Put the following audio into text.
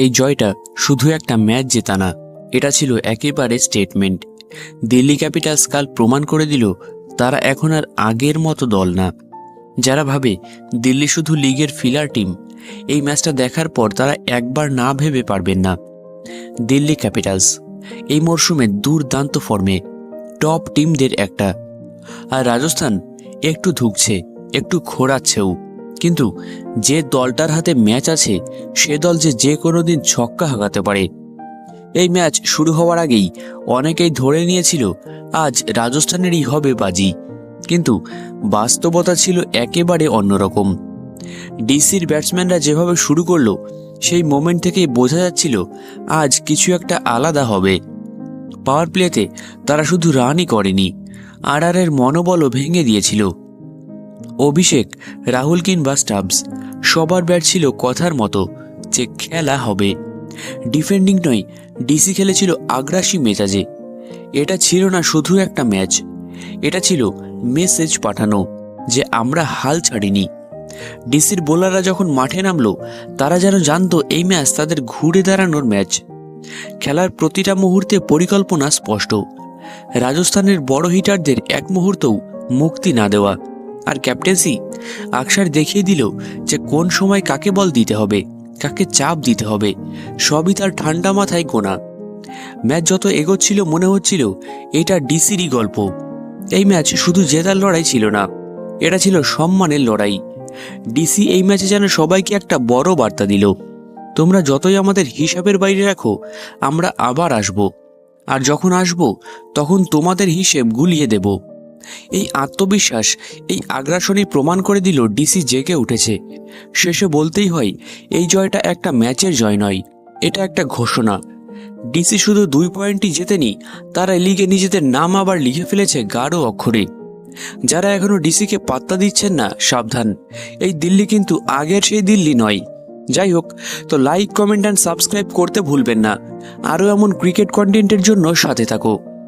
এই জয়টা শুধু একটা ম্যাচ জেতা না, এটা ছিল একেবারে স্টেটমেন্ট। দিল্লি ক্যাপিটালস কাল প্রমাণ করে দিল তারা এখন আর আগের মতো দল না। যারা ভাবে দিল্লি শুধু লিগের ফিলার টিম, এই ম্যাচটা দেখার পর তারা একবার না ভেবে পারবেন না। দিল্লি ক্যাপিটালস এই মরশুমে দুর্দান্ত ফর্মে, টপ টিমদের একটা। আর রাজস্থান একটু ধুঁকছে, একটু খোঁড়াচ্ছেও, কিন্তু যে দলটার হাতে ম্যাচ আছে সে দল যে কোনো দিন ছক্কা হাঁকাতে পারে। এই ম্যাচ শুরু হওয়ার আগেই অনেকেই ধরে নিয়েছিল আজ রাজস্থানেরই হবে বাজি, কিন্তু বাস্তবতা ছিল একেবারে অন্যরকম। ডিসির ব্যাটসম্যানরা যেভাবে শুরু করলো সেই মোমেন্ট থেকেই বোঝা যাচ্ছিল আজ কিছু একটা আলাদা হবে। পাওয়ার প্লেতে তারা শুধু রানই করেনি, আরআরের মনোবলও ভেঙে দিয়েছিল। অভিষেক, রাহুল কিংবা স্টাবস সবার ব্যাট ছিল কথার মতো যে খেলা হবে। ডিফেন্ডিং নয়, ডিসি খেলেছিল আগ্রাসী মেজাজে। এটা ছিল না শুধু একটা ম্যাচ, এটা ছিল মেসেজ পাঠানো যে আমরা হাল ছাড়িনি। ডিসির বোলাররা যখন মাঠে নামলো তারা যেন জানতো এই ম্যাচ তাদের ঘুরে দাঁড়ানোর ম্যাচ। খেলার প্রতিটা মুহূর্তে পরিকল্পনা স্পষ্ট, রাজস্থানের বড় হিটারদের এক মুহূর্তেও মুক্তি না দেওয়া। আর ক্যাপ্টেন্সি আকসার দেখিয়ে দিল যে কোন সময় কাকে বল দিতে হবে, কাকে চাপ দিতে হবে, সবই তার ঠান্ডা মাথায় গোনা। ম্যাচ যত এগোচ্ছিল মনে হচ্ছিল এটা ডিসিরই গল্প। এই ম্যাচ শুধু জেতার লড়াই ছিল না, এটা ছিল সম্মানের লড়াই। ডিসি এই ম্যাচে যেন সবাইকে একটা বড় বার্তা দিল, তোমরা যতই আমাদের হিসাবের বাইরে রাখো আমরা আবার আসব, আর যখন আসব তখন তোমাদের হিসেব গুলিয়ে দেব। এই আত্মবিশ্বাস, এই আগ্রাসনই প্রমাণ করে দিল ডিসি জেগে উঠেছে। শেষে বলতেই হয় এই জয়টা একটা ম্যাচের জয় নয়, এটা একটা ঘোষণা। ডিসি শুধু 2 পয়েন্টই জেতেনি, তারা লিগে নিজেদের নাম আবার লিখে ফেলেছে গাঢ় অক্ষরে। যারা এখনো ডিসিকে পাত্তা দিচ্ছেন না সাবধান, এই দিল্লি কিন্তু আগের সেই দিল্লি নয়। যাই হোক, তো লাইক, কমেন্ট অ্যান্ড সাবস্ক্রাইব করতে ভুলবেন না। আরও এমন ক্রিকেট কন্টেন্টের জন্য সাথে থাকো।